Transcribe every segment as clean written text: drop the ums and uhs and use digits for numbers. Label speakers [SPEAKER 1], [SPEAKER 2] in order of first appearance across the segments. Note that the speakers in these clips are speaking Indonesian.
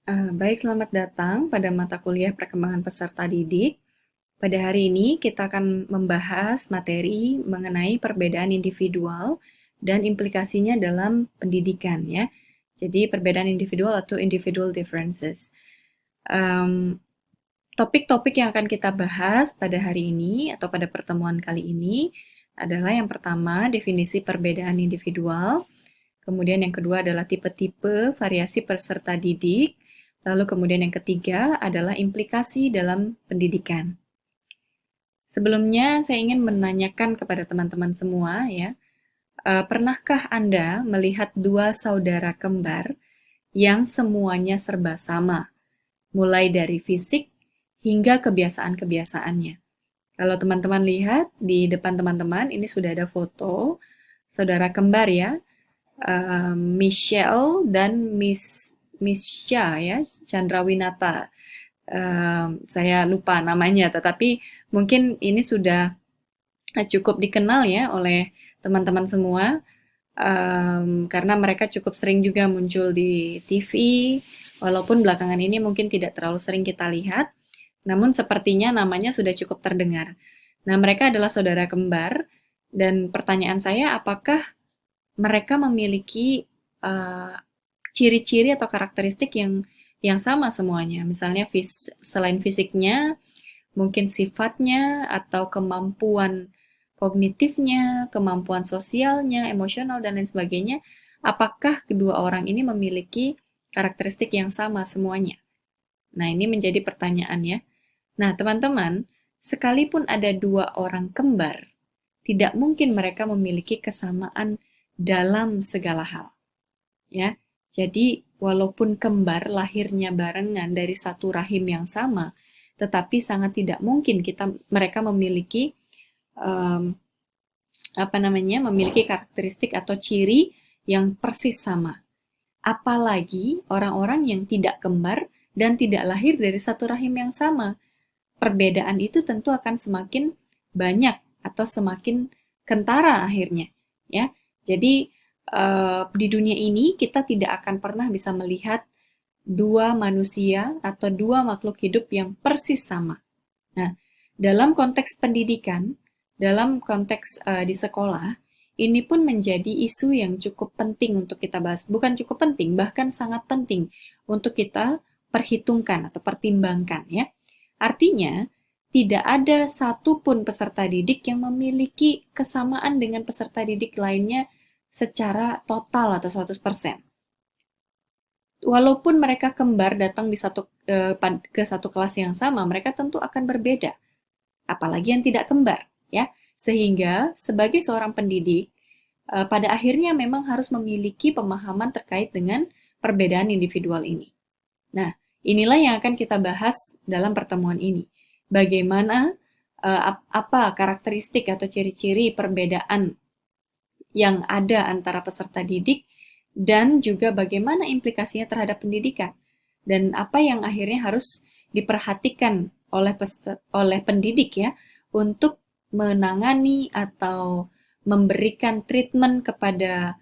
[SPEAKER 1] Baik, selamat datang pada mata kuliah perkembangan peserta didik. Pada hari ini kita akan membahas materi mengenai perbedaan individual dan implikasinya dalam pendidikan ya. Jadi perbedaan individual atau individual differences. Topik-topik yang akan kita bahas pada hari ini atau pada pertemuan kali ini adalah yang pertama definisi perbedaan individual. Kemudian yang kedua adalah tipe-tipe variasi peserta didik. Lalu kemudian yang ketiga adalah implikasi dalam pendidikan. Sebelumnya saya ingin menanyakan kepada teman-teman semua ya, pernahkah Anda melihat dua saudara kembar yang semuanya serba sama, mulai dari fisik hingga kebiasaan-kebiasaannya? Kalau teman-teman lihat di depan teman-teman, ini sudah ada foto saudara kembar ya, Michelle dan Misha ya, Chandrawinata. Saya lupa namanya, tetapi mungkin ini sudah cukup dikenal ya oleh teman-teman semua, karena mereka cukup sering juga muncul di TV, walaupun belakangan ini mungkin tidak terlalu sering kita lihat, namun sepertinya namanya sudah cukup terdengar. Nah, mereka adalah saudara kembar, dan pertanyaan saya, apakah mereka memiliki ciri-ciri atau karakteristik yang sama semuanya? Misalnya selain fisiknya, mungkin sifatnya atau kemampuan kognitifnya, kemampuan sosialnya, emosional, dan lain sebagainya. Apakah kedua orang ini memiliki karakteristik yang sama semuanya? Nah, ini menjadi pertanyaan ya. Nah, teman-teman, sekalipun ada dua orang kembar, tidak mungkin mereka memiliki kesamaan dalam segala hal. Ya, jadi walaupun kembar lahirnya barengan dari satu rahim yang sama, tetapi sangat tidak mungkin mereka memiliki memiliki karakteristik atau ciri yang persis sama. Apalagi orang-orang yang tidak kembar dan tidak lahir dari satu rahim yang sama. Perbedaan itu tentu akan semakin banyak atau semakin kentara akhirnya, ya. Jadi di dunia ini kita tidak akan pernah bisa melihat dua manusia atau dua makhluk hidup yang persis sama. Nah, dalam konteks pendidikan, dalam konteks di sekolah, ini pun menjadi isu yang cukup penting untuk kita bahas. Bukan cukup penting, bahkan sangat penting untuk kita perhitungkan atau pertimbangkan ya. Artinya, tidak ada satupun peserta didik yang memiliki kesamaan dengan peserta didik lainnya secara total atau 100%. Walaupun mereka kembar datang ke satu kelas yang sama, mereka tentu akan berbeda. Apalagi yang tidak kembar, ya. Sehingga sebagai seorang pendidik, pada akhirnya memang harus memiliki pemahaman terkait dengan perbedaan individual ini. Nah, inilah yang akan kita bahas dalam pertemuan ini. Bagaimana apa karakteristik atau ciri-ciri perbedaan yang ada antara peserta didik dan juga bagaimana implikasinya terhadap pendidikan dan apa yang akhirnya harus diperhatikan oleh pendidik ya untuk menangani atau memberikan treatment kepada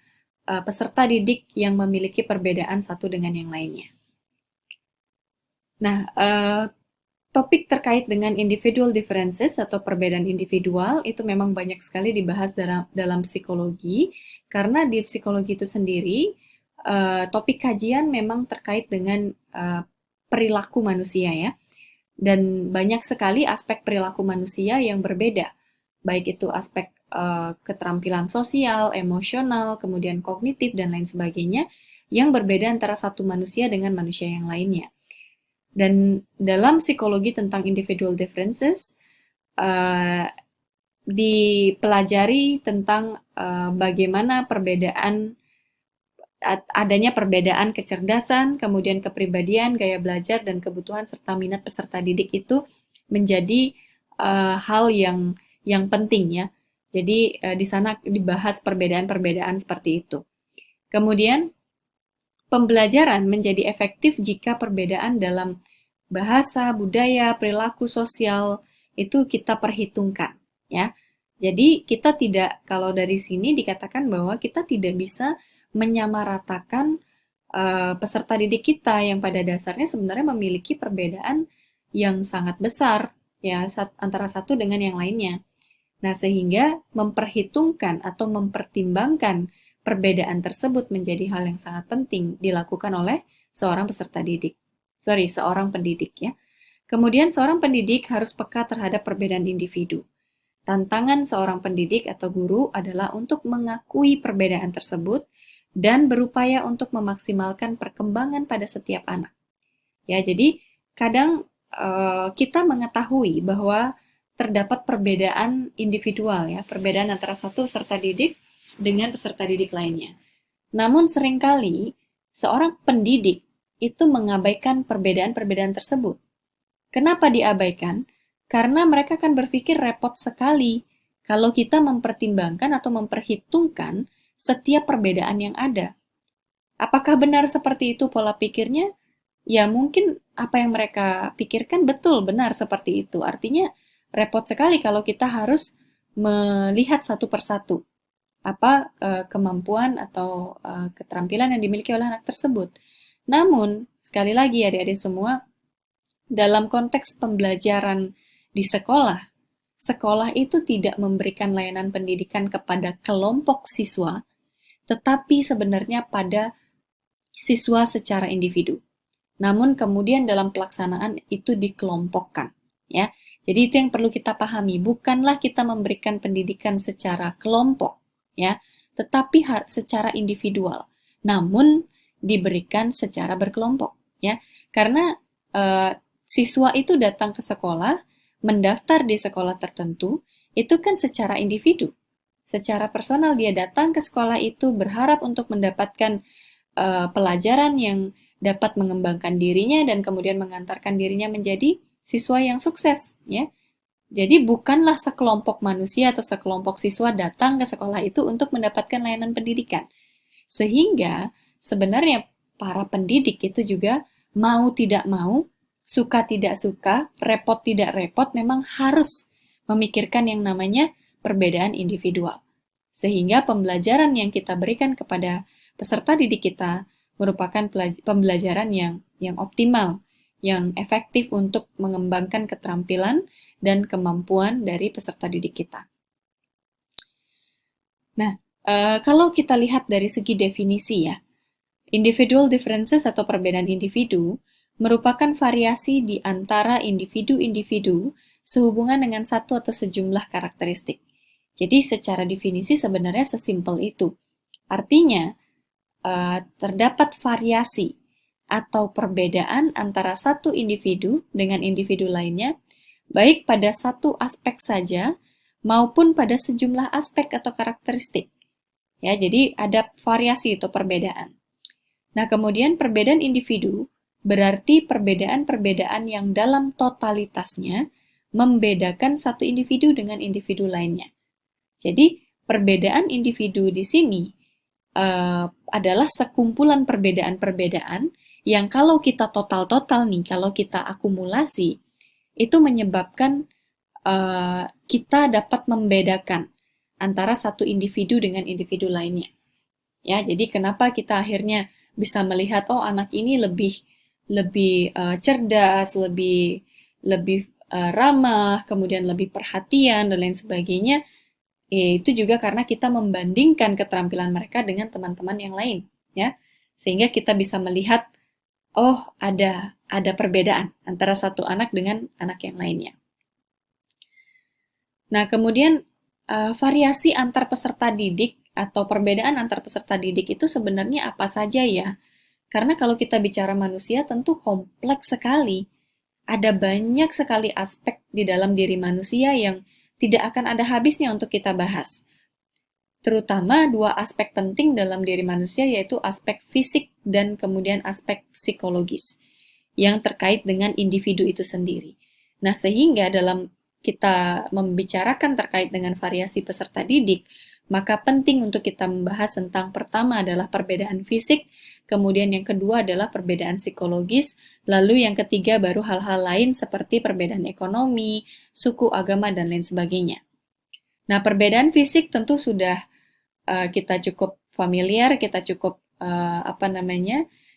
[SPEAKER 1] peserta didik yang memiliki perbedaan satu dengan yang lainnya. Nah, topik terkait dengan individual differences atau perbedaan individual itu memang banyak sekali dibahas dalam psikologi, karena di psikologi itu sendiri topik kajian memang terkait dengan perilaku manusia ya, dan banyak sekali aspek perilaku manusia yang berbeda, baik itu aspek keterampilan sosial, emosional, kemudian kognitif dan lain sebagainya yang berbeda antara satu manusia dengan manusia yang lainnya. Dan dalam psikologi tentang individual differences, dipelajari tentang bagaimana adanya perbedaan kecerdasan, kemudian kepribadian, gaya belajar, dan kebutuhan serta minat peserta didik itu menjadi hal yang penting ya. Jadi di sana dibahas perbedaan-perbedaan seperti itu. Kemudian pembelajaran menjadi efektif jika perbedaan dalam bahasa, budaya, perilaku sosial itu kita perhitungkan, ya. Jadi kita tidak, kalau dari sini dikatakan bahwa kita tidak bisa menyamaratakan peserta didik kita yang pada dasarnya sebenarnya memiliki perbedaan yang sangat besar ya antara satu dengan yang lainnya. Nah, sehingga memperhitungkan atau mempertimbangkan perbedaan tersebut menjadi hal yang sangat penting dilakukan oleh seorang peserta didik. Seorang pendidik ya. Kemudian seorang pendidik harus peka terhadap perbedaan individu. Tantangan seorang pendidik atau guru adalah untuk mengakui perbedaan tersebut dan berupaya untuk memaksimalkan perkembangan pada setiap anak. Ya, jadi kadang kita mengetahui bahwa terdapat perbedaan individual ya, perbedaan antara satu peserta didik dengan peserta didik lainnya. Namun seringkali seorang pendidik itu mengabaikan perbedaan-perbedaan tersebut. Kenapa diabaikan? Karena mereka akan berpikir repot sekali kalau kita mempertimbangkan atau memperhitungkan setiap perbedaan yang ada. Apakah benar seperti itu pola pikirnya? Ya mungkin apa yang mereka pikirkan betul benar seperti itu. Artinya repot sekali kalau kita harus melihat satu persatu apa kemampuan atau keterampilan yang dimiliki oleh anak tersebut. Namun, sekali lagi adik-adik semua, dalam konteks pembelajaran di sekolah, sekolah itu tidak memberikan layanan pendidikan kepada kelompok siswa, tetapi sebenarnya pada siswa secara individu. Namun kemudian dalam pelaksanaan itu dikelompokkan, ya. Jadi itu yang perlu kita pahami, bukanlah kita memberikan pendidikan secara kelompok, ya, tetapi secara individual. Namun diberikan secara berkelompok, ya. Karena siswa itu datang ke sekolah, mendaftar di sekolah tertentu, itu kan secara individu. Secara personal dia datang ke sekolah itu berharap untuk mendapatkan pelajaran yang dapat mengembangkan dirinya dan kemudian mengantarkan dirinya menjadi siswa yang sukses, ya. Jadi bukanlah sekelompok manusia atau sekelompok siswa datang ke sekolah itu untuk mendapatkan layanan pendidikan. Sehingga sebenarnya para pendidik itu juga mau tidak mau, suka tidak suka, repot tidak repot, memang harus memikirkan yang namanya perbedaan individual. Sehingga pembelajaran yang kita berikan kepada peserta didik kita merupakan pembelajaran yang optimal, yang efektif untuk mengembangkan keterampilan dan kemampuan dari peserta didik kita. Nah, kalau kita lihat dari segi definisi ya, individual differences atau perbedaan individu merupakan variasi di antara individu-individu sehubungan dengan satu atau sejumlah karakteristik. Jadi secara definisi sebenarnya sesimpel itu. Artinya, terdapat variasi atau perbedaan antara satu individu dengan individu lainnya, baik pada satu aspek saja maupun pada sejumlah aspek atau karakteristik. Ya, jadi ada variasi atau perbedaan. Nah, kemudian perbedaan individu berarti perbedaan-perbedaan yang dalam totalitasnya membedakan satu individu dengan individu lainnya. Jadi, perbedaan individu di sini adalah sekumpulan perbedaan-perbedaan yang kalau kita total-total nih, kalau kita akumulasi, itu menyebabkan kita dapat membedakan antara satu individu dengan individu lainnya. Ya, jadi kenapa kita akhirnya bisa melihat anak ini lebih cerdas, lebih ramah, kemudian lebih perhatian dan lain sebagainya. Itu juga karena kita membandingkan keterampilan mereka dengan teman-teman yang lain, ya. Sehingga kita bisa melihat ada perbedaan antara satu anak dengan anak yang lainnya. Nah, kemudian variasi antar peserta didik atau perbedaan antar peserta didik itu sebenarnya apa saja ya? Karena kalau kita bicara manusia tentu kompleks sekali. Ada banyak sekali aspek di dalam diri manusia yang tidak akan ada habisnya untuk kita bahas. Terutama dua aspek penting dalam diri manusia yaitu aspek fisik dan kemudian aspek psikologis yang terkait dengan individu itu sendiri. Nah, sehingga dalam kita membicarakan terkait dengan variasi peserta didik, maka penting untuk kita membahas tentang pertama adalah perbedaan fisik, kemudian yang kedua adalah perbedaan psikologis, lalu yang ketiga baru hal-hal lain seperti perbedaan ekonomi, suku, agama, dan lain sebagainya. Nah, perbedaan fisik tentu sudah kita cukup familiar, kita cukup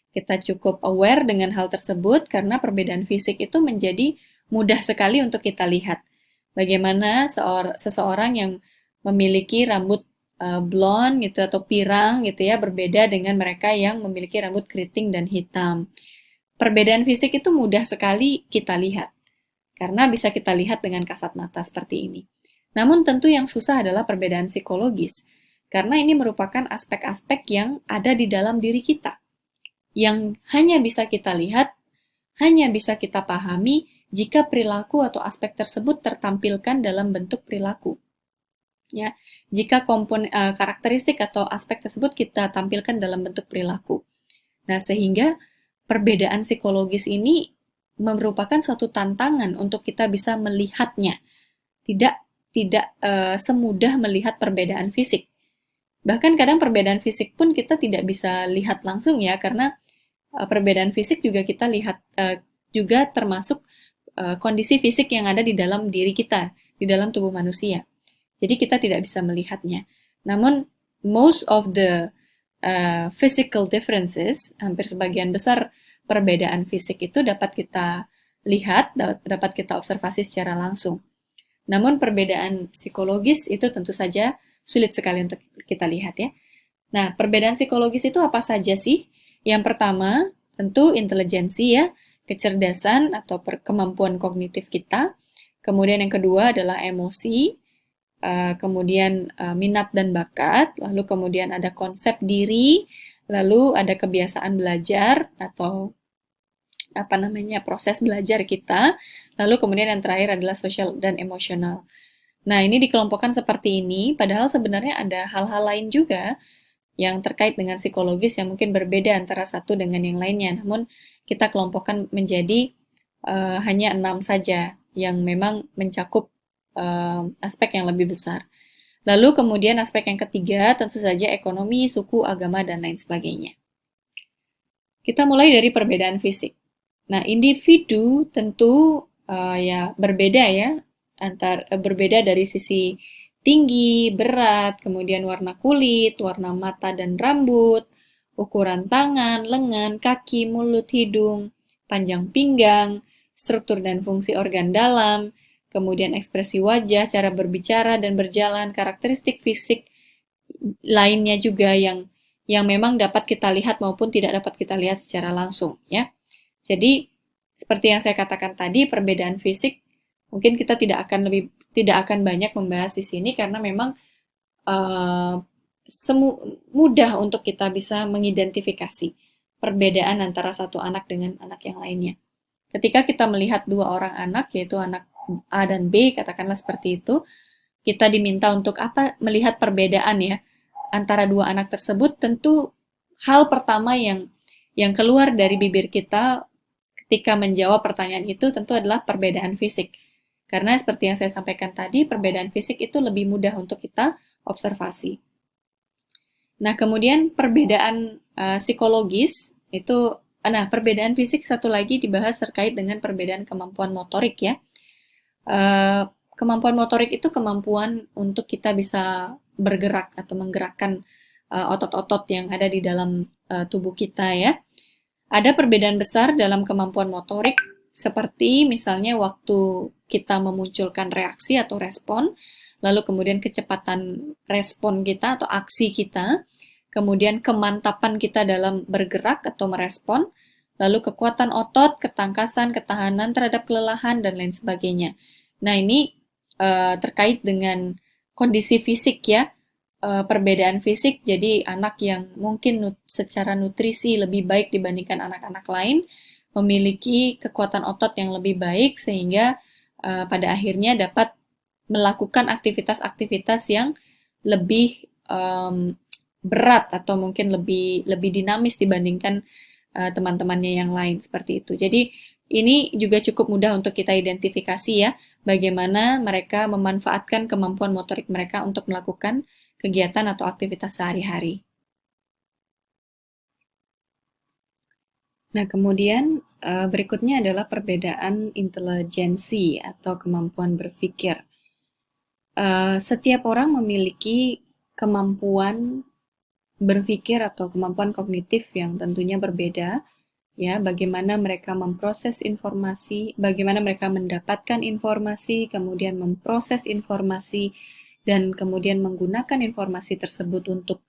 [SPEAKER 1] kita cukup aware dengan hal tersebut karena perbedaan fisik itu menjadi mudah sekali untuk kita lihat. Bagaimana seseorang yang memiliki rambut blonde gitu atau pirang gitu ya berbeda dengan mereka yang memiliki rambut keriting dan hitam. Perbedaan fisik itu mudah sekali kita lihat karena bisa kita lihat dengan kasat mata seperti ini. Namun tentu yang susah adalah perbedaan psikologis karena ini merupakan aspek-aspek yang ada di dalam diri kita yang hanya bisa kita lihat, hanya bisa kita pahami jika perilaku atau aspek tersebut tertampilkan dalam bentuk perilaku. Ya, jika karakteristik atau aspek tersebut kita tampilkan dalam bentuk perilaku. Nah, sehingga perbedaan psikologis ini merupakan suatu tantangan untuk kita bisa melihatnya. Tidak semudah melihat perbedaan fisik. Bahkan kadang perbedaan fisik pun kita tidak bisa lihat langsung ya, karena perbedaan fisik juga kita lihat juga termasuk kondisi fisik yang ada di dalam diri kita, di dalam tubuh manusia. Jadi kita tidak bisa melihatnya. Namun most of the physical differences, hampir sebagian besar perbedaan fisik itu dapat kita lihat, dapat kita observasi secara langsung. Namun perbedaan psikologis itu tentu saja sulit sekali untuk kita lihat ya. Nah, perbedaan psikologis itu apa saja sih? Yang pertama, tentu intelijensi ya, kecerdasan atau kemampuan kognitif kita. Kemudian yang kedua adalah emosi, kemudian minat dan bakat, lalu kemudian ada konsep diri, lalu ada kebiasaan belajar atau proses belajar kita, lalu kemudian yang terakhir adalah sosial dan emosional. Nah, ini dikelompokkan seperti ini, padahal sebenarnya ada hal-hal lain juga yang terkait dengan psikologis yang mungkin berbeda antara satu dengan yang lainnya. Namun, kita kelompokkan menjadi hanya 6 saja yang memang mencakup aspek yang lebih besar. Lalu kemudian aspek yang ketiga tentu saja ekonomi, suku, agama, dan lain sebagainya. Kita mulai dari perbedaan fisik. Nah, individu tentu ya berbeda ya, berbeda dari sisi tinggi, berat, kemudian warna kulit, warna mata dan rambut, ukuran tangan, lengan, kaki, mulut, hidung, panjang pinggang, struktur dan fungsi organ dalam, kemudian ekspresi wajah, cara berbicara dan berjalan, karakteristik fisik lainnya juga yang memang dapat kita lihat maupun tidak dapat kita lihat secara langsung ya. Jadi seperti yang saya katakan tadi, perbedaan fisik mungkin kita tidak akan banyak membahas di sini karena memang mudah untuk kita bisa mengidentifikasi perbedaan antara satu anak dengan anak yang lainnya. Ketika kita melihat dua orang anak, yaitu anak A dan B, katakanlah seperti itu, kita diminta untuk melihat perbedaan ya antara dua anak tersebut. Tentu hal pertama yang keluar dari bibir kita ketika menjawab pertanyaan itu tentu adalah perbedaan fisik. Karena seperti yang saya sampaikan tadi, perbedaan fisik itu lebih mudah untuk kita observasi. Nah, kemudian perbedaan psikologis itu, perbedaan fisik satu lagi dibahas terkait dengan perbedaan kemampuan motorik ya. Kemampuan motorik itu kemampuan untuk kita bisa bergerak atau menggerakkan otot-otot yang ada di dalam tubuh kita ya. Ada perbedaan besar dalam kemampuan motorik, seperti misalnya waktu kita memunculkan reaksi atau respon, lalu kemudian kecepatan respon kita atau aksi kita, kemudian kemantapan kita dalam bergerak atau merespon, lalu kekuatan otot, ketangkasan, ketahanan terhadap kelelahan, dan lain sebagainya. Nah, ini terkait dengan kondisi fisik ya, perbedaan fisik, jadi anak yang mungkin secara nutrisi lebih baik dibandingkan anak-anak lain, memiliki kekuatan otot yang lebih baik sehingga pada akhirnya dapat melakukan aktivitas-aktivitas yang lebih berat atau mungkin lebih dinamis dibandingkan teman-temannya yang lain seperti itu. Jadi ini juga cukup mudah untuk kita identifikasi ya, bagaimana mereka memanfaatkan kemampuan motorik mereka untuk melakukan kegiatan atau aktivitas sehari-hari. Nah, kemudian berikutnya adalah perbedaan intelijensi atau kemampuan berpikir. Setiap orang memiliki kemampuan berpikir atau kemampuan kognitif yang tentunya berbeda, ya, bagaimana mereka memproses informasi, bagaimana mereka mendapatkan informasi, kemudian memproses informasi, dan kemudian menggunakan informasi tersebut untuk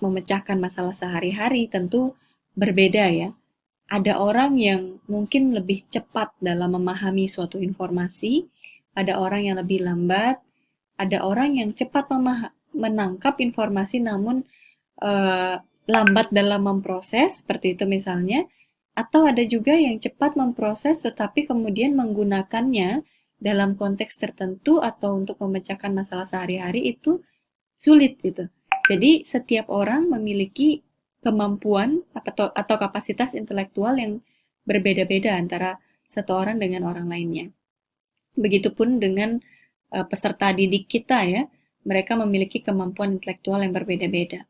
[SPEAKER 1] memecahkan masalah sehari-hari tentu berbeda ya. Ada orang yang mungkin lebih cepat dalam memahami suatu informasi, ada orang yang lebih lambat, ada orang yang cepat menangkap informasi namun lambat dalam memproses, seperti itu misalnya, atau ada juga yang cepat memproses tetapi kemudian menggunakannya dalam konteks tertentu atau untuk memecahkan masalah sehari-hari itu sulit gitu. Jadi setiap orang memiliki kemampuan atau kapasitas intelektual yang berbeda-beda antara satu orang dengan orang lainnya. Begitupun dengan peserta didik kita ya, mereka memiliki kemampuan intelektual yang berbeda-beda.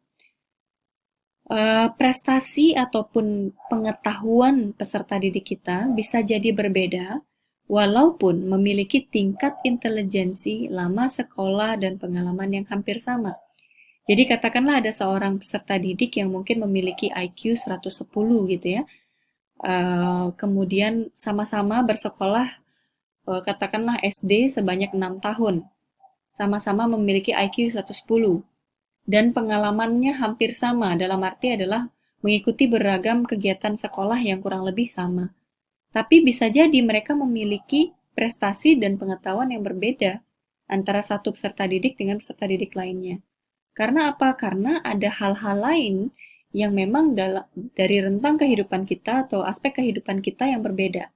[SPEAKER 1] Prestasi ataupun pengetahuan peserta didik kita bisa jadi berbeda, walaupun memiliki tingkat intelijensi, lama sekolah, dan pengalaman yang hampir sama. Jadi katakanlah ada seorang peserta didik yang mungkin memiliki IQ 110 gitu ya. Kemudian sama-sama bersekolah, katakanlah SD sebanyak 6 tahun. Sama-sama memiliki IQ 110. Dan pengalamannya hampir sama, dalam arti adalah mengikuti beragam kegiatan sekolah yang kurang lebih sama. Tapi bisa jadi mereka memiliki prestasi dan pengetahuan yang berbeda antara satu peserta didik dengan peserta didik lainnya. Karena apa? Karena ada hal-hal lain yang memang dari rentang kehidupan kita atau aspek kehidupan kita yang berbeda.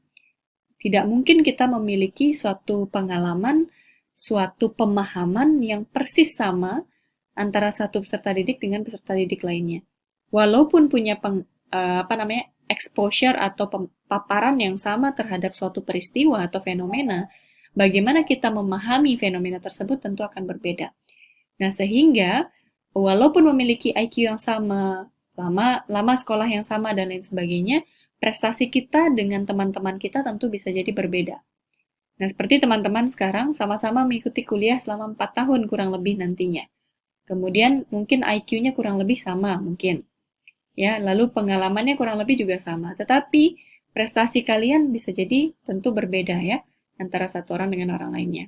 [SPEAKER 1] Tidak mungkin kita memiliki suatu pengalaman, suatu pemahaman yang persis sama antara satu peserta didik dengan peserta didik lainnya. Walaupun punya exposure atau paparan yang sama terhadap suatu peristiwa atau fenomena, bagaimana kita memahami fenomena tersebut tentu akan berbeda. Nah, sehingga walaupun memiliki IQ yang sama, lama sekolah yang sama, dan lain sebagainya, prestasi kita dengan teman-teman kita tentu bisa jadi berbeda. Nah, seperti teman-teman sekarang sama-sama mengikuti kuliah selama 4 tahun kurang lebih nantinya. Kemudian mungkin IQ-nya kurang lebih sama mungkin. Ya, lalu pengalamannya kurang lebih juga sama. Tetapi prestasi kalian bisa jadi tentu berbeda ya antara satu orang dengan orang lainnya.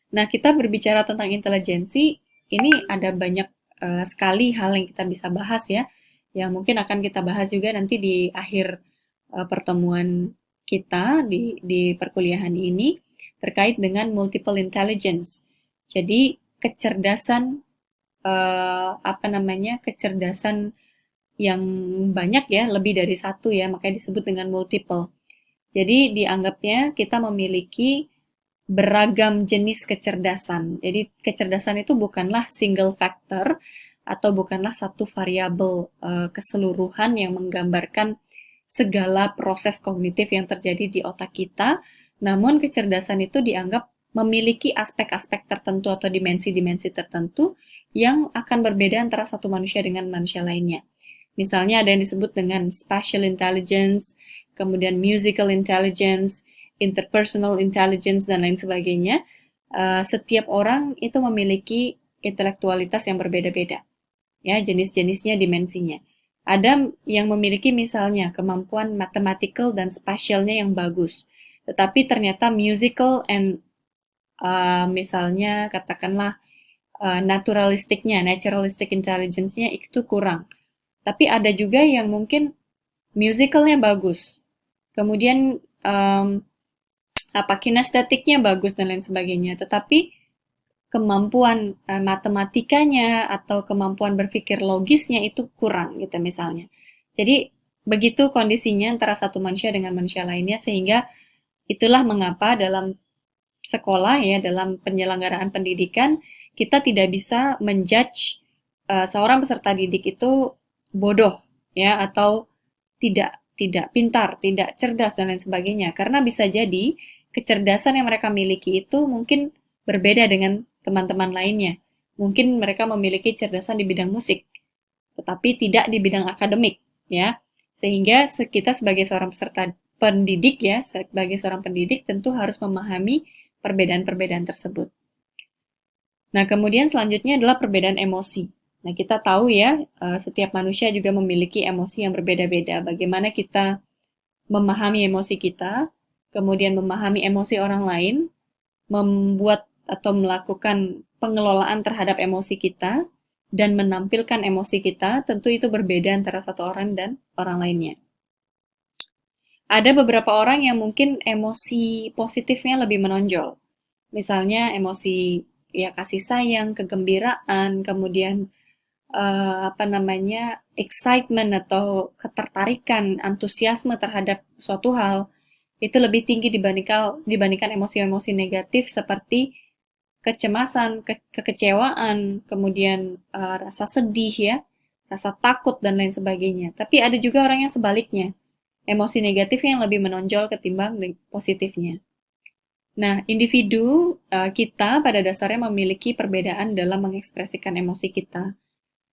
[SPEAKER 1] Nah, kita berbicara tentang intelijensi, ini ada banyak sekali hal yang kita bisa bahas ya, yang mungkin akan kita bahas juga nanti di akhir pertemuan kita di perkuliahan ini terkait dengan multiple intelligence. Jadi kecerdasan kecerdasan yang banyak ya, lebih dari satu ya, makanya disebut dengan multiple. Jadi dianggapnya kita memiliki beragam jenis kecerdasan. Jadi kecerdasan itu bukanlah single factor atau bukanlah satu variabel keseluruhan yang menggambarkan segala proses kognitif yang terjadi di otak kita, namun kecerdasan itu dianggap memiliki aspek-aspek tertentu atau dimensi-dimensi tertentu yang akan berbeda antara satu manusia dengan manusia lainnya. Misalnya ada yang disebut dengan spatial intelligence, kemudian musical intelligence, interpersonal intelligence, dan lain sebagainya. Setiap orang itu memiliki intelektualitas yang berbeda-beda. Ya, jenis-jenisnya, dimensinya. Ada yang memiliki misalnya kemampuan mathematical dan spatialnya yang bagus. Tetapi ternyata musical and misalnya katakanlah naturalistic intelligence-nya itu kurang. Tapi ada juga yang mungkin musicalnya bagus. Kemudian kinestetiknya bagus dan lain sebagainya. Tetapi kemampuan matematikanya atau kemampuan berpikir logisnya itu kurang gitu misalnya. Jadi begitu kondisinya antara satu manusia dengan manusia lainnya, sehingga itulah mengapa dalam sekolah ya, dalam penyelenggaraan pendidikan, kita tidak bisa menjudge seorang peserta didik itu bodoh ya, atau tidak pintar, tidak cerdas dan lain sebagainya. Karena bisa jadi kecerdasan yang mereka miliki itu mungkin berbeda dengan teman-teman lainnya. Mungkin mereka memiliki kecerdasan di bidang musik, tetapi tidak di bidang akademik ya. Sehingga kita sebagai seorang peserta pendidik ya, sebagai seorang pendidik tentu harus memahami perbedaan-perbedaan tersebut. Nah, kemudian selanjutnya adalah perbedaan emosi. Nah, kita tahu ya, setiap manusia juga memiliki emosi yang berbeda-beda. Bagaimana kita memahami emosi kita, kemudian memahami emosi orang lain, membuat atau melakukan pengelolaan terhadap emosi kita, dan menampilkan emosi kita, tentu itu berbeda antara satu orang dan orang lainnya. Ada beberapa orang yang mungkin emosi positifnya lebih menonjol. Misalnya emosi ya kasih sayang, kegembiraan, kemudian apa namanya excitement atau ketertarikan, antusiasme terhadap suatu hal itu lebih tinggi dibandingkan emosi-emosi negatif seperti kecemasan, kekecewaan, kemudian rasa sedih ya, rasa takut dan lain sebagainya. Tapi ada juga orang yang sebaliknya, emosi negatif yang lebih menonjol ketimbang positifnya. Nah, individu kita pada dasarnya memiliki perbedaan dalam mengekspresikan emosi kita.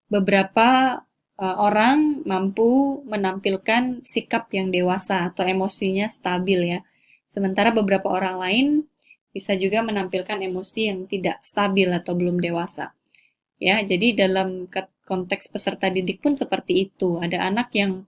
[SPEAKER 1] Beberapa orang mampu menampilkan sikap yang dewasa atau emosinya stabil ya. Sementara beberapa orang lain bisa juga menampilkan emosi yang tidak stabil atau belum dewasa. Ya, jadi dalam konteks peserta didik pun seperti itu. Ada anak yang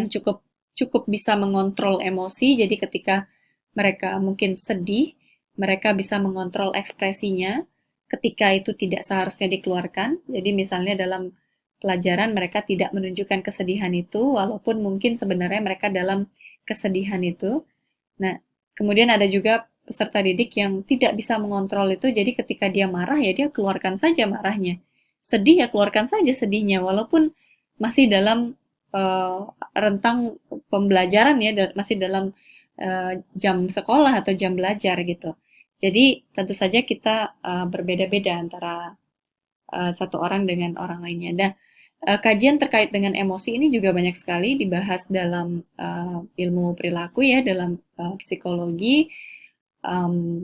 [SPEAKER 1] cukup cukup bisa mengontrol emosi, jadi ketika mereka mungkin sedih, mereka bisa mengontrol ekspresinya ketika itu tidak seharusnya dikeluarkan. Jadi misalnya dalam pelajaran mereka tidak menunjukkan kesedihan itu, walaupun mungkin sebenarnya mereka dalam kesedihan itu. Nah, kemudian ada juga peserta didik yang tidak bisa mengontrol itu, jadi ketika dia marah ya dia keluarkan saja marahnya. Sedih ya keluarkan saja sedihnya, walaupun masih dalam uh, rentang pembelajaran ya, masih dalam jam sekolah atau jam belajar gitu. Jadi tentu saja kita berbeda-beda antara satu orang dengan orang lainnya. Nah, kajian terkait dengan emosi ini juga banyak sekali dibahas dalam ilmu perilaku ya, dalam psikologi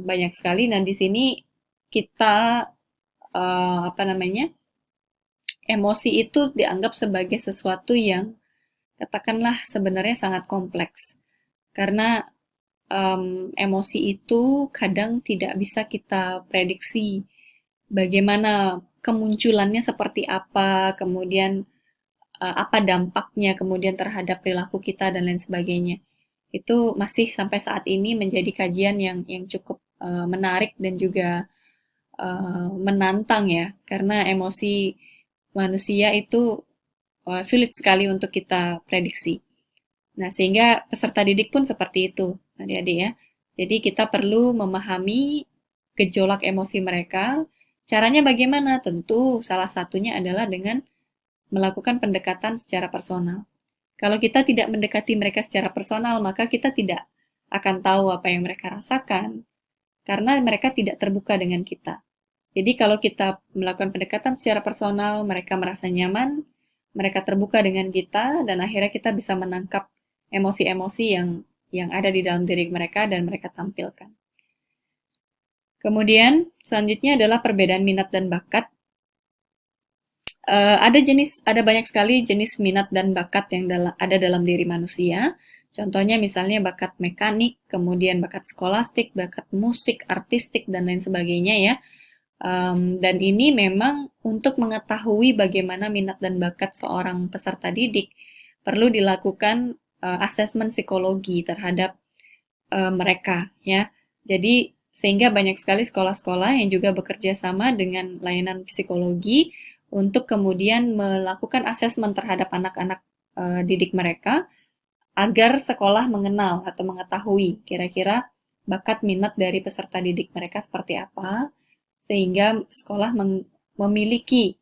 [SPEAKER 1] banyak sekali. Nah, di sini kita apa namanya emosi itu dianggap sebagai sesuatu yang katakanlah sebenarnya sangat kompleks karena emosi itu kadang tidak bisa kita prediksi bagaimana kemunculannya seperti apa, kemudian apa dampaknya kemudian terhadap perilaku kita dan lain sebagainya. Itu masih sampai saat ini menjadi kajian yang cukup menarik dan juga menantang ya, karena emosi manusia itu sulit sekali untuk kita prediksi. Nah, sehingga peserta didik pun seperti itu, adik-adik ya. Jadi kita perlu memahami gejolak emosi mereka. Caranya bagaimana? Tentu salah satunya adalah dengan melakukan pendekatan secara personal. Kalau kita tidak mendekati mereka secara personal, maka kita tidak akan tahu apa yang mereka rasakan, karena mereka tidak terbuka dengan kita. Jadi kalau kita melakukan pendekatan secara personal, mereka merasa nyaman, mereka terbuka dengan kita, dan akhirnya kita bisa menangkap emosi-emosi yang ada di dalam diri mereka dan mereka tampilkan. Kemudian selanjutnya adalah perbedaan minat dan bakat. Ada banyak sekali jenis minat dan bakat yang ada dalam diri manusia. Contohnya misalnya bakat mekanik, kemudian bakat skolastik, bakat musik, artistik, dan lain sebagainya ya. Dan ini memang untuk mengetahui bagaimana minat dan bakat seorang peserta didik, perlu dilakukan asesmen psikologi terhadap mereka ya. Jadi sehingga banyak sekali sekolah-sekolah yang juga bekerja sama dengan layanan psikologi untuk kemudian melakukan asesmen terhadap anak-anak didik mereka agar sekolah mengenal atau mengetahui kira-kira bakat minat dari peserta didik mereka seperti apa, sehingga sekolah memiliki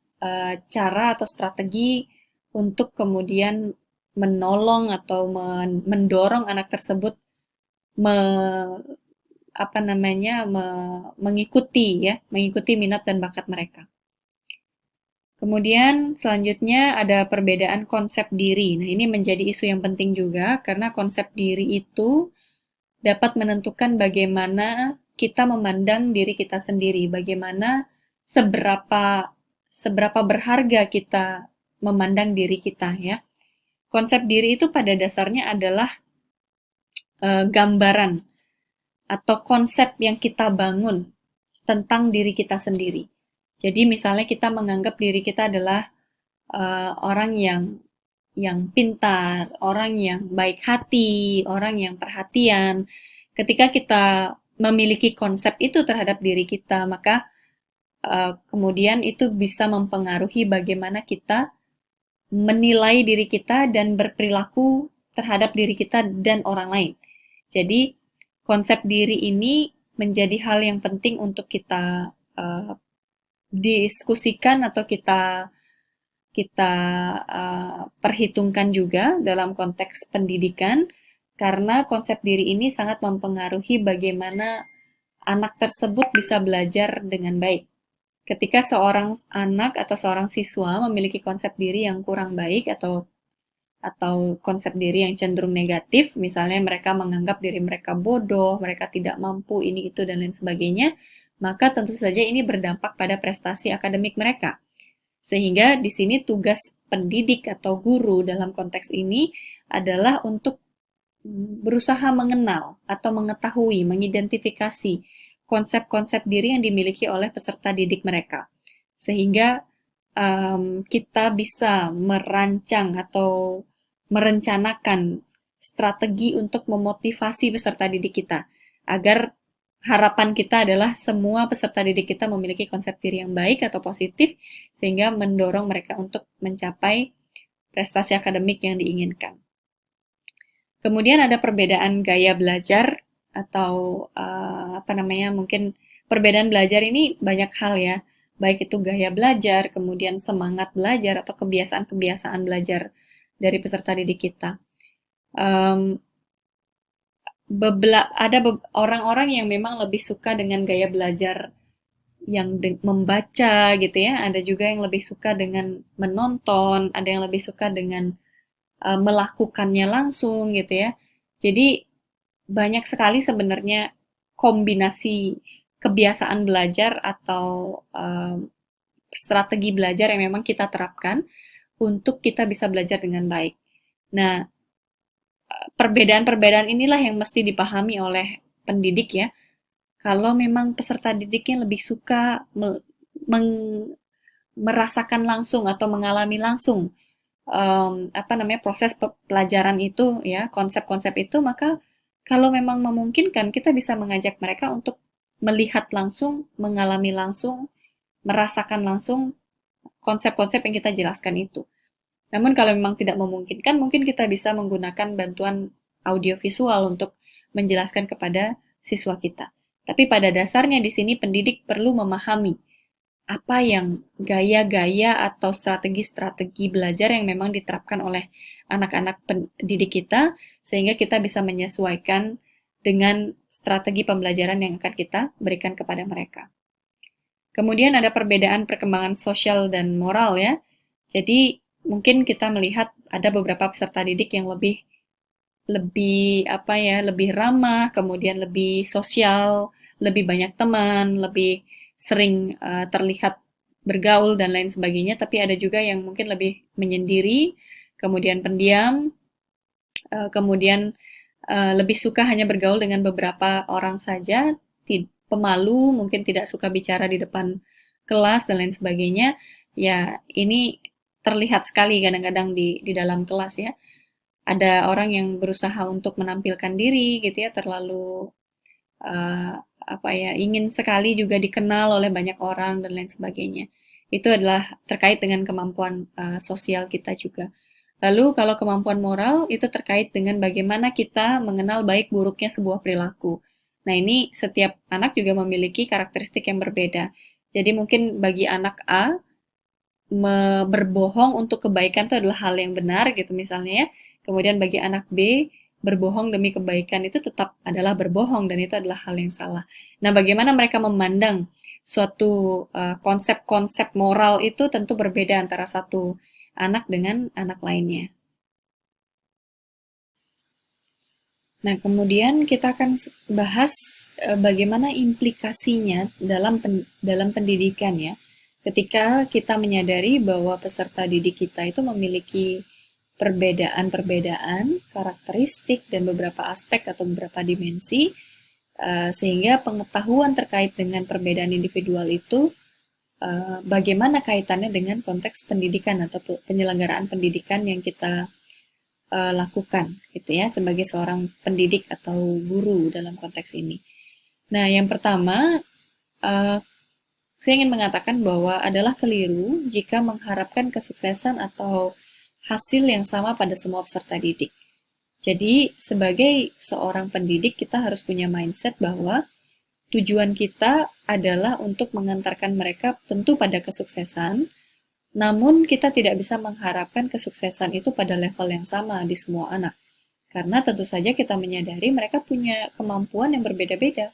[SPEAKER 1] cara atau strategi untuk kemudian menolong atau mendorong anak tersebut me, apa namanya mengikuti minat dan bakat mereka. Kemudian selanjutnya ada perbedaan konsep diri. Nah, ini menjadi isu yang penting juga karena konsep diri itu dapat menentukan bagaimana kita memandang diri kita sendiri, bagaimana seberapa berharga kita memandang diri kita ya. Konsep diri itu pada dasarnya adalah gambaran atau konsep yang kita bangun tentang diri kita sendiri. Jadi misalnya kita menganggap diri kita adalah orang yang pintar, orang yang baik hati, orang yang perhatian. Ketika kita memiliki konsep itu terhadap diri kita, maka kemudian itu bisa mempengaruhi bagaimana kita menilai diri kita dan berperilaku terhadap diri kita dan orang lain. Jadi konsep diri ini menjadi hal yang penting untuk kita diskusikan atau kita kita perhitungkan juga dalam konteks pendidikan, karena konsep diri ini sangat mempengaruhi bagaimana anak tersebut bisa belajar dengan baik. Ketika seorang anak atau seorang siswa memiliki konsep diri yang kurang baik atau konsep diri yang cenderung negatif, misalnya mereka menganggap diri mereka bodoh, mereka tidak mampu, ini itu dan lain sebagainya, maka tentu saja ini berdampak pada prestasi akademik mereka. Sehingga di sini tugas pendidik atau guru dalam konteks ini adalah untuk berusaha mengenal atau mengetahui, mengidentifikasi konsep-konsep diri yang dimiliki oleh peserta didik mereka. Sehingga kita bisa merancang atau merencanakan strategi untuk memotivasi peserta didik kita agar harapan kita adalah semua peserta didik kita memiliki konsep diri yang baik atau positif sehingga mendorong mereka untuk mencapai prestasi akademik yang diinginkan. Kemudian ada perbedaan gaya belajar atau mungkin perbedaan belajar ini banyak hal ya, baik itu gaya belajar, kemudian semangat belajar atau kebiasaan-kebiasaan belajar dari peserta didik kita. Ada orang-orang yang memang lebih suka dengan gaya belajar yang membaca gitu ya, ada juga yang lebih suka dengan menonton, ada yang lebih suka dengan melakukannya langsung gitu ya. Jadi banyak sekali sebenarnya kombinasi kebiasaan belajar atau strategi belajar yang memang kita terapkan untuk kita bisa belajar dengan baik. Nah, perbedaan-perbedaan inilah yang mesti dipahami oleh pendidik ya. Kalau memang peserta didiknya lebih suka merasakan langsung atau mengalami langsung proses pelajaran itu ya, konsep-konsep itu, maka kalau memang memungkinkan kita bisa mengajak mereka untuk melihat langsung, mengalami langsung, merasakan langsung konsep-konsep yang kita jelaskan itu. Namun kalau memang tidak memungkinkan, mungkin kita bisa menggunakan bantuan audiovisual untuk menjelaskan kepada siswa kita. Tapi pada dasarnya di sini pendidik perlu memahami apa yang gaya-gaya atau strategi-strategi belajar yang memang diterapkan oleh anak-anak pendidik kita, sehingga kita bisa menyesuaikan dengan strategi pembelajaran yang akan kita berikan kepada mereka. Kemudian ada perbedaan perkembangan sosial dan moral ya. Jadi mungkin kita melihat ada beberapa peserta didik yang lebih ramah, kemudian lebih sosial, lebih banyak teman, lebih sering terlihat bergaul dan lain sebagainya, tapi ada juga yang mungkin lebih menyendiri, kemudian pendiam, kemudian lebih suka hanya bergaul dengan beberapa orang saja, pemalu, mungkin tidak suka bicara di depan kelas dan lain sebagainya. Ya, ini terlihat sekali kadang-kadang di dalam kelas ya. Ada orang yang berusaha untuk menampilkan diri gitu ya, terlalu ingin sekali juga dikenal oleh banyak orang dan lain sebagainya. Itu adalah terkait dengan kemampuan sosial kita juga. Lalu kalau kemampuan moral itu terkait dengan bagaimana kita mengenal baik buruknya sebuah perilaku. Nah, ini setiap anak juga memiliki karakteristik yang berbeda. Jadi mungkin bagi anak A, berbohong untuk kebaikan itu adalah hal yang benar gitu misalnya ya. Kemudian bagi anak B, berbohong demi kebaikan itu tetap adalah berbohong dan itu adalah hal yang salah. Nah, bagaimana mereka memandang suatu konsep-konsep moral itu tentu berbeda antara satu anak dengan anak lainnya. Nah, kemudian kita akan bahas bagaimana implikasinya dalam pendidikan ya. Ketika kita menyadari bahwa peserta didik kita itu memiliki perbedaan-perbedaan, karakteristik, dan beberapa aspek atau beberapa dimensi, sehingga pengetahuan terkait dengan perbedaan individual itu bagaimana kaitannya dengan konteks pendidikan atau penyelenggaraan pendidikan yang kita lakukan gitu ya sebagai seorang pendidik atau guru dalam konteks ini. Nah, yang pertama saya ingin mengatakan bahwa adalah keliru jika mengharapkan kesuksesan atau hasil yang sama pada semua peserta didik. Jadi, sebagai seorang pendidik, kita harus punya mindset bahwa tujuan kita adalah untuk mengantarkan mereka tentu pada kesuksesan, namun kita tidak bisa mengharapkan kesuksesan itu pada level yang sama di semua anak. Karena tentu saja kita menyadari mereka punya kemampuan yang berbeda-beda.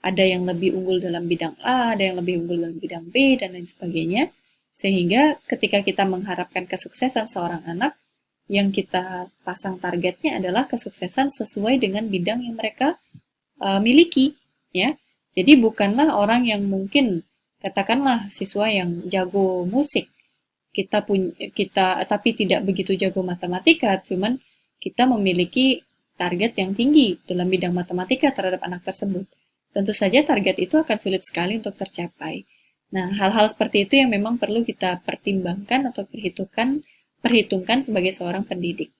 [SPEAKER 1] Ada yang lebih unggul dalam bidang A, ada yang lebih unggul dalam bidang B, dan lain sebagainya. Sehingga ketika kita mengharapkan kesuksesan seorang anak, yang kita pasang targetnya adalah kesuksesan sesuai dengan bidang yang mereka miliki, ya. Jadi bukanlah orang yang mungkin katakanlah siswa yang jago musik, kita tapi tidak begitu jago matematika, cuman kita memiliki target yang tinggi dalam bidang matematika terhadap anak tersebut. Tentu saja target itu akan sulit sekali untuk tercapai. Nah, hal-hal seperti itu yang memang perlu kita pertimbangkan atau perhitungkan sebagai seorang pendidik.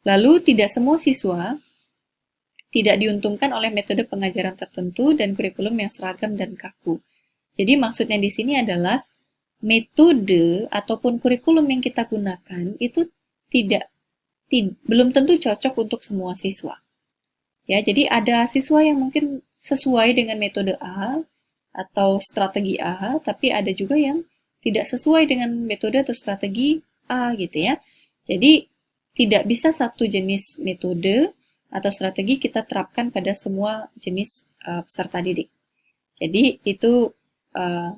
[SPEAKER 1] Lalu, tidak semua siswa tidak diuntungkan oleh metode pengajaran tertentu dan kurikulum yang seragam dan kaku. Jadi maksudnya di sini adalah metode ataupun kurikulum yang kita gunakan itu belum tentu cocok untuk semua siswa. Ya, jadi ada siswa yang mungkin sesuai dengan metode A atau strategi A, tapi ada juga yang tidak sesuai dengan metode atau strategi A gitu ya. Jadi tidak bisa satu jenis metode atau strategi kita terapkan pada semua jenis peserta didik. Jadi itu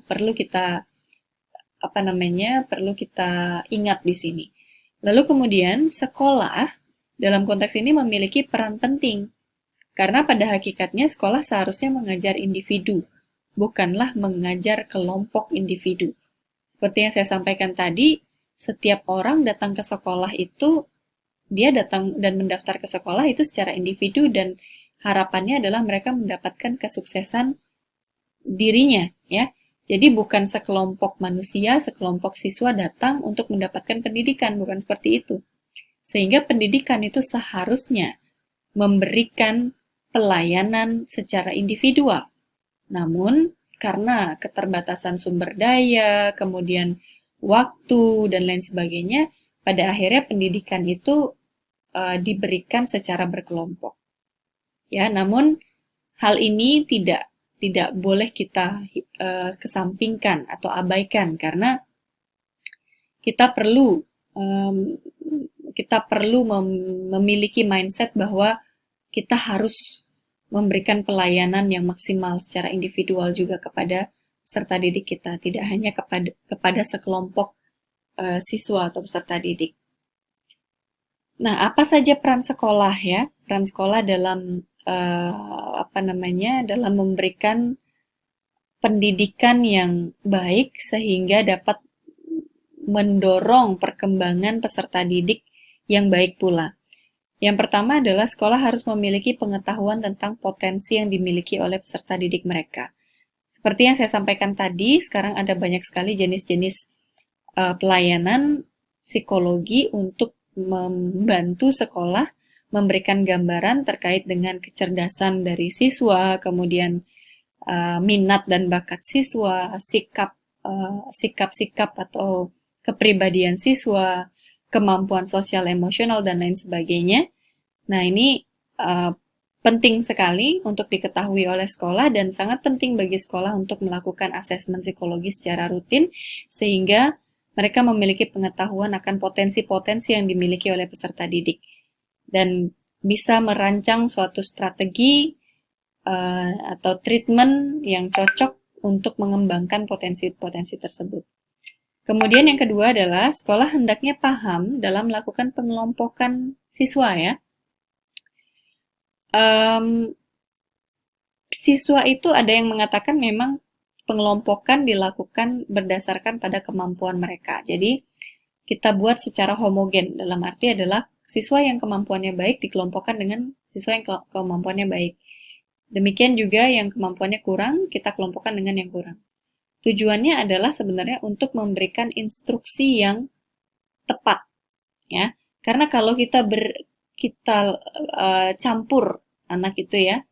[SPEAKER 1] perlu kita perlu kita ingat di sini. Lalu kemudian sekolah dalam konteks ini memiliki peran penting karena pada hakikatnya sekolah seharusnya mengajar individu, bukanlah mengajar kelompok individu. Seperti yang saya sampaikan tadi, setiap orang datang ke sekolah itu dia datang dan mendaftar ke sekolah itu secara individu dan harapannya adalah mereka mendapatkan kesuksesan dirinya, ya. Jadi bukan sekelompok manusia, sekelompok siswa datang untuk mendapatkan pendidikan, bukan seperti itu. Sehingga pendidikan itu seharusnya memberikan pelayanan secara individual. Namun, karena keterbatasan sumber daya, kemudian waktu, dan lain sebagainya, pada akhirnya pendidikan itu diberikan secara berkelompok. Ya, namun hal ini tidak boleh kita kesampingkan atau abaikan karena kita perlu memiliki mindset bahwa kita harus memberikan pelayanan yang maksimal secara individual juga kepada peserta didik kita, tidak hanya kepada sekelompok siswa atau peserta didik. Nah, apa saja peran sekolah ya? Peran sekolah dalam dalam memberikan pendidikan yang baik sehingga dapat mendorong perkembangan peserta didik yang baik pula. Yang pertama adalah sekolah harus memiliki pengetahuan tentang potensi yang dimiliki oleh peserta didik mereka. Seperti yang saya sampaikan tadi, sekarang ada banyak sekali jenis-jenis pelayanan psikologi untuk membantu sekolah memberikan gambaran terkait dengan kecerdasan dari siswa, kemudian minat dan bakat siswa, sikap-sikap atau kepribadian siswa, kemampuan sosial emosional, dan lain sebagainya. Nah, ini penting sekali untuk diketahui oleh sekolah dan sangat penting bagi sekolah untuk melakukan asesmen psikologi secara rutin sehingga mereka memiliki pengetahuan akan potensi-potensi yang dimiliki oleh peserta didik dan bisa merancang suatu strategi atau treatment yang cocok untuk mengembangkan potensi-potensi tersebut. Kemudian yang kedua adalah sekolah hendaknya paham dalam melakukan pengelompokan siswa ya. Siswa itu ada yang mengatakan memang pengelompokan dilakukan berdasarkan pada kemampuan mereka. Jadi kita buat secara homogen, dalam arti adalah siswa yang kemampuannya baik dikelompokkan dengan siswa yang kemampuannya baik. Demikian juga yang kemampuannya kurang, kita kelompokkan dengan yang kurang. Tujuannya adalah sebenarnya untuk memberikan instruksi yang tepat, ya. Karena kalau kita campur anak itu ya,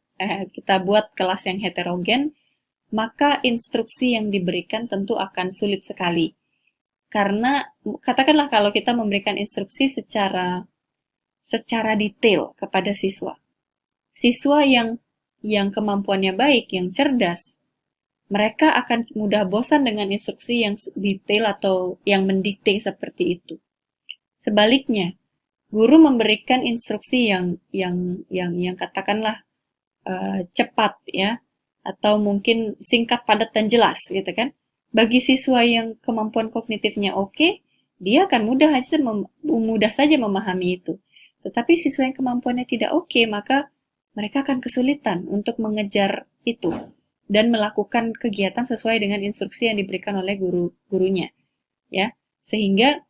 [SPEAKER 1] kita buat kelas yang heterogen, maka instruksi yang diberikan tentu akan sulit sekali. Karena katakanlah kalau kita memberikan instruksi secara detail kepada siswa. Siswa yang kemampuannya baik, yang cerdas, mereka akan mudah bosan dengan instruksi yang detail atau yang mendikte seperti itu. Sebaliknya, guru memberikan instruksi yang katakanlah cepat ya, atau mungkin singkat, padat dan jelas gitu kan. Bagi siswa yang kemampuan kognitifnya oke, dia akan mudah saja memahami itu. Tetapi siswa yang kemampuannya tidak oke, maka mereka akan kesulitan untuk mengejar itu dan melakukan kegiatan sesuai dengan instruksi yang diberikan oleh gurunya, ya. Sehingga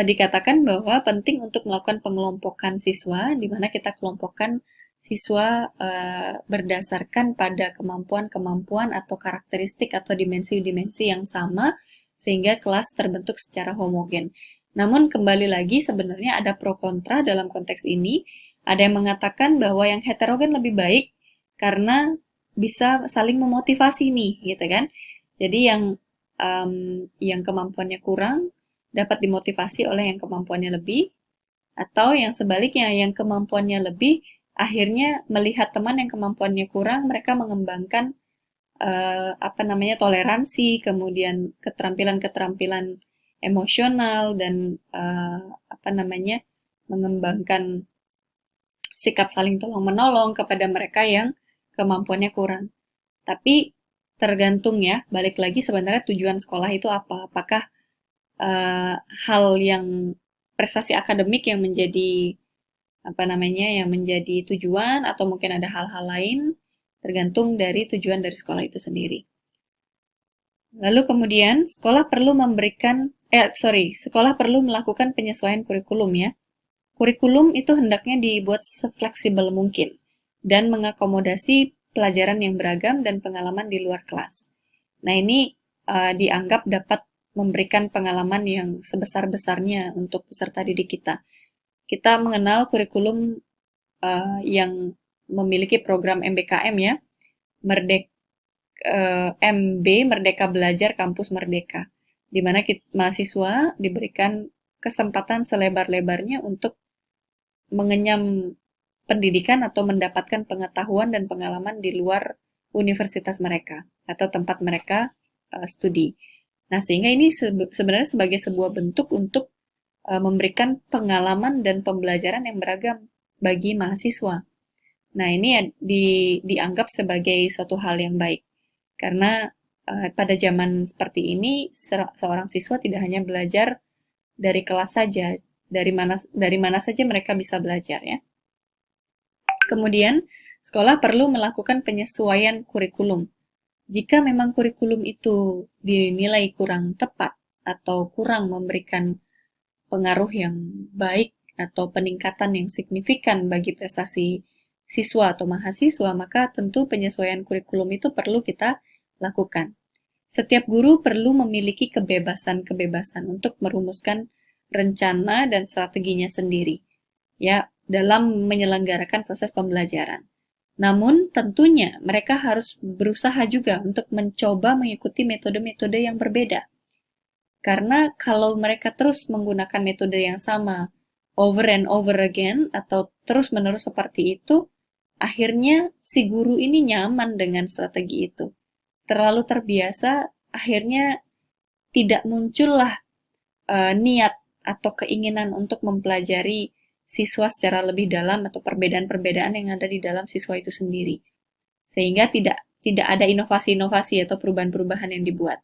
[SPEAKER 1] dikatakan bahwa penting untuk melakukan pengelompokan siswa, di mana kita kelompokkan siswa berdasarkan pada kemampuan-kemampuan atau karakteristik atau dimensi-dimensi yang sama, sehingga kelas terbentuk secara homogen. Namun kembali lagi sebenarnya ada pro kontra dalam konteks ini. Ada yang mengatakan bahwa yang heterogen lebih baik karena bisa saling memotivasi nih, gitu kan? Jadi yang kemampuannya kurang dapat dimotivasi oleh yang kemampuannya lebih, atau yang sebaliknya, yang kemampuannya lebih akhirnya melihat teman yang kemampuannya kurang, mereka mengembangkan toleransi, kemudian keterampilan-keterampilan emosional dan mengembangkan sikap saling tolong menolong kepada mereka yang kemampuannya kurang. Tapi tergantung ya, balik lagi sebenarnya tujuan sekolah itu apa? Apakah hal yang prestasi akademik yang menjadi yang menjadi tujuan, atau mungkin ada hal-hal lain, tergantung dari tujuan dari sekolah itu sendiri. Lalu kemudian sekolah perlu melakukan penyesuaian kurikulum ya. Kurikulum itu hendaknya dibuat sefleksibel mungkin dan mengakomodasi pelajaran yang beragam dan pengalaman di luar kelas. Nah, ini dianggap dapat memberikan pengalaman yang sebesar-besarnya untuk peserta didik kita. Kita mengenal kurikulum yang memiliki program MBKM ya, MB Merdeka Belajar Kampus Merdeka, di mana mahasiswa diberikan kesempatan selebar-lebarnya untuk mengenyam pendidikan atau mendapatkan pengetahuan dan pengalaman di luar universitas mereka atau tempat mereka studi. Nah, sehingga ini sebenarnya sebagai sebuah bentuk untuk memberikan pengalaman dan pembelajaran yang beragam bagi mahasiswa. Nah, ini dianggap sebagai suatu hal yang baik. Karena pada zaman seperti ini, seorang siswa tidak hanya belajar dari kelas saja, dari mana saja mereka bisa belajar ya. Kemudian, sekolah perlu melakukan penyesuaian kurikulum. Jika memang kurikulum itu dinilai kurang tepat atau kurang memberikan pengaruh yang baik atau peningkatan yang signifikan bagi prestasi siswa atau mahasiswa, maka tentu penyesuaian kurikulum itu perlu kita lakukan. Setiap guru perlu memiliki kebebasan-kebebasan untuk merumuskan rencana dan strateginya sendiri, ya, dalam menyelenggarakan proses pembelajaran. Namun, tentunya mereka harus berusaha juga untuk mencoba mengikuti metode-metode yang berbeda. Karena kalau mereka terus menggunakan metode yang sama over and over again atau terus-menerus seperti itu, akhirnya si guru ini nyaman dengan strategi itu. Terlalu terbiasa, akhirnya tidak muncullah niat atau keinginan untuk mempelajari siswa secara lebih dalam atau perbedaan-perbedaan yang ada di dalam siswa itu sendiri. Sehingga tidak ada inovasi-inovasi atau perubahan-perubahan yang dibuat.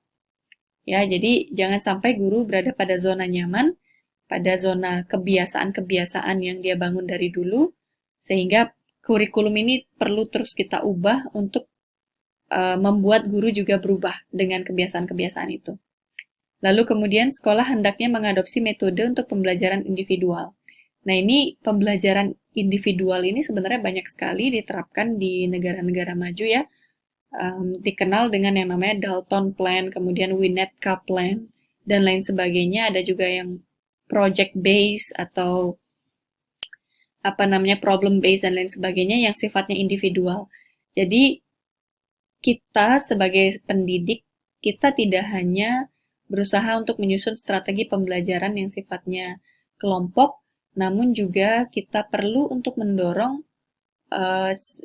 [SPEAKER 1] Ya, jadi jangan sampai guru berada pada zona nyaman, pada zona kebiasaan-kebiasaan yang dia bangun dari dulu, sehingga kurikulum ini perlu terus kita ubah untuk membuat guru juga berubah dengan kebiasaan-kebiasaan itu. Lalu kemudian sekolah hendaknya mengadopsi metode untuk pembelajaran individual. Nah, ini pembelajaran individual ini sebenarnya banyak sekali diterapkan di negara-negara maju ya. dikenal dengan yang namanya Dalton Plan, kemudian Winnetka Plan, dan lain sebagainya. Ada juga yang project based atau problem based dan lain sebagainya yang sifatnya individual. Jadi kita sebagai pendidik, kita tidak hanya berusaha untuk menyusun strategi pembelajaran yang sifatnya kelompok, namun juga kita perlu untuk mendorong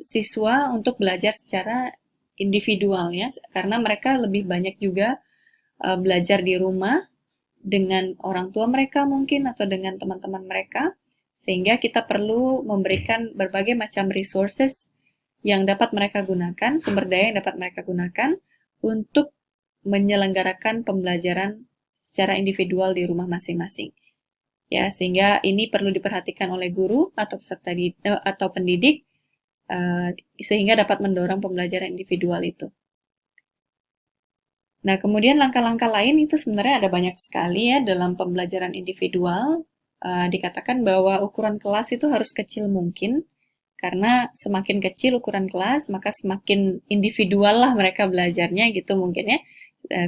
[SPEAKER 1] siswa untuk belajar secara individual ya, karena mereka lebih banyak juga belajar di rumah dengan orang tua mereka mungkin atau dengan teman-teman mereka, sehingga kita perlu memberikan berbagai macam resources yang dapat mereka gunakan, sumber daya yang dapat mereka gunakan untuk menyelenggarakan pembelajaran secara individual di rumah masing-masing. Ya, sehingga ini perlu diperhatikan oleh guru atau peserta atau pendidik sehingga dapat mendorong pembelajaran individual itu. Nah, kemudian langkah-langkah lain itu sebenarnya ada banyak sekali ya dalam pembelajaran individual. Dikatakan bahwa ukuran kelas itu harus kecil mungkin, karena semakin kecil ukuran kelas, maka semakin individual lah mereka belajarnya gitu mungkin ya.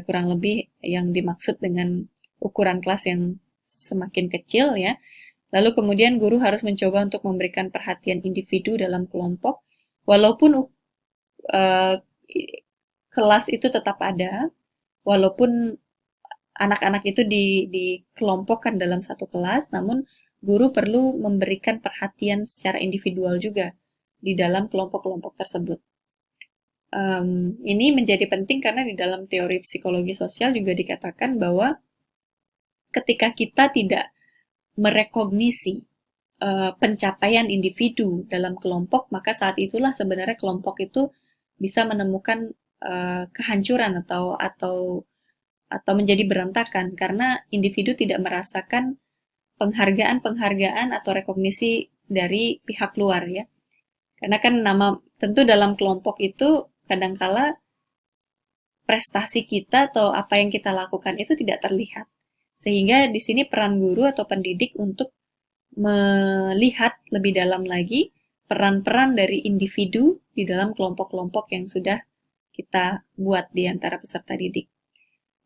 [SPEAKER 1] Kurang lebih yang dimaksud dengan ukuran kelas yang semakin kecil ya. Lalu kemudian guru harus mencoba untuk memberikan perhatian individu dalam kelompok, walaupun kelas itu tetap ada, walaupun anak-anak itu dikelompokkan dalam satu kelas, namun guru perlu memberikan perhatian secara individual juga di dalam kelompok-kelompok tersebut. Ini menjadi penting karena di dalam teori psikologi sosial juga dikatakan bahwa ketika kita tidak merekognisi pencapaian individu dalam kelompok, maka saat itulah sebenarnya kelompok itu bisa menemukan kehancuran atau menjadi berantakan karena individu tidak merasakan penghargaan atau rekognisi dari pihak luar ya. Karena kan tentu dalam kelompok itu kadangkala prestasi kita atau apa yang kita lakukan itu tidak terlihat. Sehingga di sini peran guru atau pendidik untuk melihat lebih dalam lagi peran-peran dari individu di dalam kelompok-kelompok yang sudah kita buat di antara peserta didik.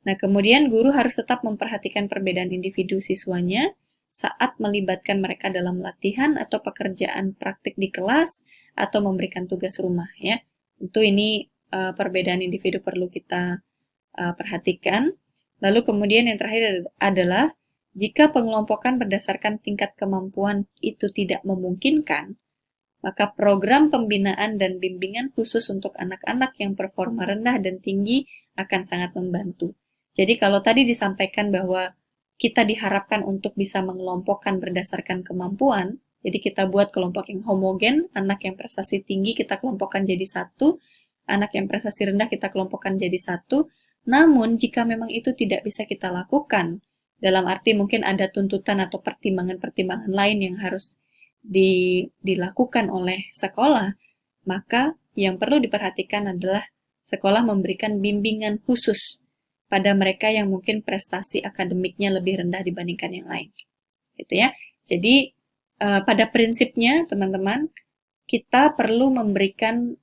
[SPEAKER 1] Nah, kemudian guru harus tetap memperhatikan perbedaan individu siswanya saat melibatkan mereka dalam latihan atau pekerjaan praktik di kelas atau memberikan tugas rumah ya. Tentu ini perbedaan individu perlu kita perhatikan. Lalu kemudian yang terakhir adalah jika pengelompokan berdasarkan tingkat kemampuan itu tidak memungkinkan, maka program pembinaan dan bimbingan khusus untuk anak-anak yang performa rendah dan tinggi akan sangat membantu. Jadi kalau tadi disampaikan bahwa kita diharapkan untuk bisa mengelompokkan berdasarkan kemampuan, jadi kita buat kelompok yang homogen, anak yang prestasi tinggi kita kelompokkan jadi satu, anak yang prestasi rendah kita kelompokkan jadi satu, namun jika memang itu tidak bisa kita lakukan, dalam arti mungkin ada tuntutan atau pertimbangan-pertimbangan lain yang harus dilakukan oleh sekolah, maka yang perlu diperhatikan adalah sekolah memberikan bimbingan khusus pada mereka yang mungkin prestasi akademiknya lebih rendah dibandingkan yang lain. Gitu ya. Jadi pada prinsipnya teman-teman, kita perlu memberikan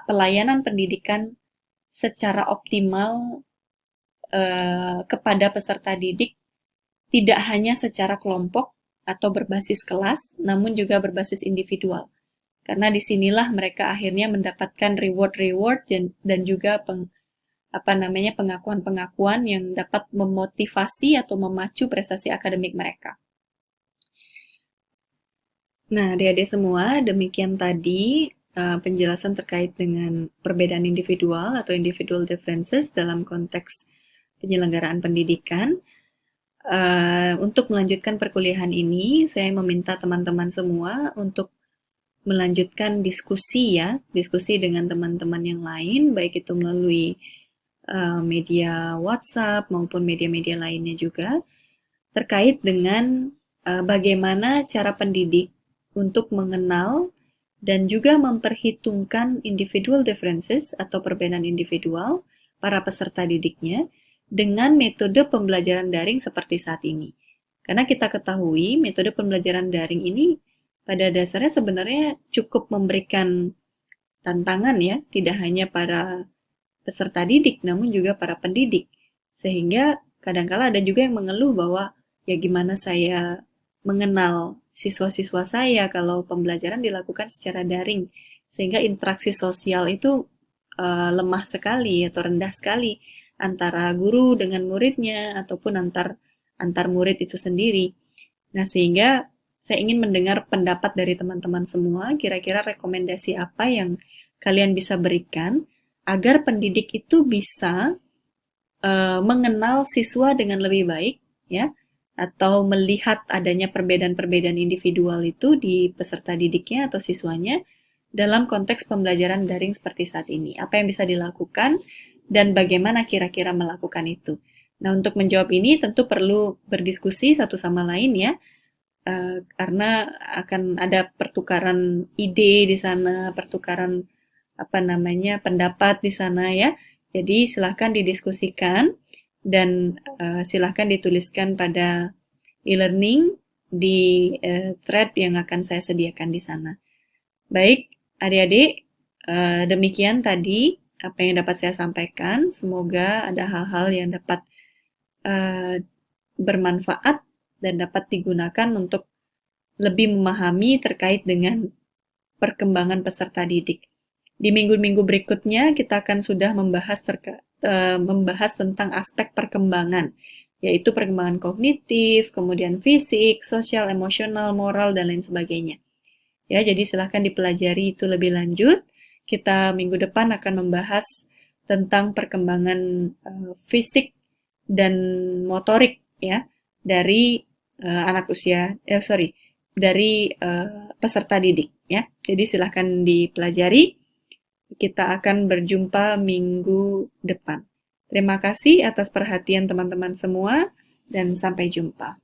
[SPEAKER 1] pelayanan pendidikan secara optimal kepada peserta didik, tidak hanya secara kelompok atau berbasis kelas, namun juga berbasis individual. Karena disinilah mereka akhirnya mendapatkan reward-reward dan juga pengakuan-pengakuan yang dapat memotivasi atau memacu prestasi akademik mereka. Nah, adik-adik semua, demikian tadi penjelasan terkait dengan perbedaan individual atau individual differences dalam konteks penyelenggaraan pendidikan. Untuk melanjutkan perkuliahan ini, saya meminta teman-teman semua untuk melanjutkan diskusi dengan teman-teman yang lain, baik itu melalui media WhatsApp maupun media-media lainnya juga, terkait dengan bagaimana cara pendidik untuk mengenal dan juga memperhitungkan individual differences atau perbedaan individual para peserta didiknya dengan metode pembelajaran daring seperti saat ini. Karena kita ketahui metode pembelajaran daring ini pada dasarnya sebenarnya cukup memberikan tantangan ya, tidak hanya para peserta didik, namun juga para pendidik. Sehingga kadangkala ada juga yang mengeluh bahwa ya gimana saya mengenal siswa-siswa saya kalau pembelajaran dilakukan secara daring, sehingga interaksi sosial itu lemah sekali atau rendah sekali antara guru dengan muridnya ataupun antar murid itu sendiri. Nah, sehingga saya ingin mendengar pendapat dari teman-teman semua, kira-kira rekomendasi apa yang kalian bisa berikan agar pendidik itu bisa mengenal siswa dengan lebih baik, ya, atau melihat adanya perbedaan-perbedaan individual itu di peserta didiknya atau siswanya dalam konteks pembelajaran daring seperti saat ini. Apa yang bisa dilakukan dan bagaimana kira-kira melakukan itu. Nah, untuk menjawab ini tentu perlu berdiskusi satu sama lain ya, karena akan ada pertukaran ide di sana, pertukaran pendapat di sana ya. Jadi silahkan didiskusikan dan silahkan dituliskan pada e-learning di thread yang akan saya sediakan di sana. Baik, adik-adik, demikian tadi apa yang dapat saya sampaikan. Semoga ada hal-hal yang dapat bermanfaat dan dapat digunakan untuk lebih memahami terkait dengan perkembangan peserta didik. Di minggu-minggu berikutnya kita akan sudah membahas tentang aspek perkembangan, yaitu perkembangan kognitif, kemudian fisik, sosial, emosional, moral, dan lain sebagainya. Ya, jadi silahkan dipelajari itu lebih lanjut. Kita minggu depan akan membahas tentang perkembangan fisik dan motorik ya dari dari peserta didik ya. Jadi silahkan dipelajari. Kita akan berjumpa minggu depan. Terima kasih atas perhatian teman-teman semua dan sampai jumpa.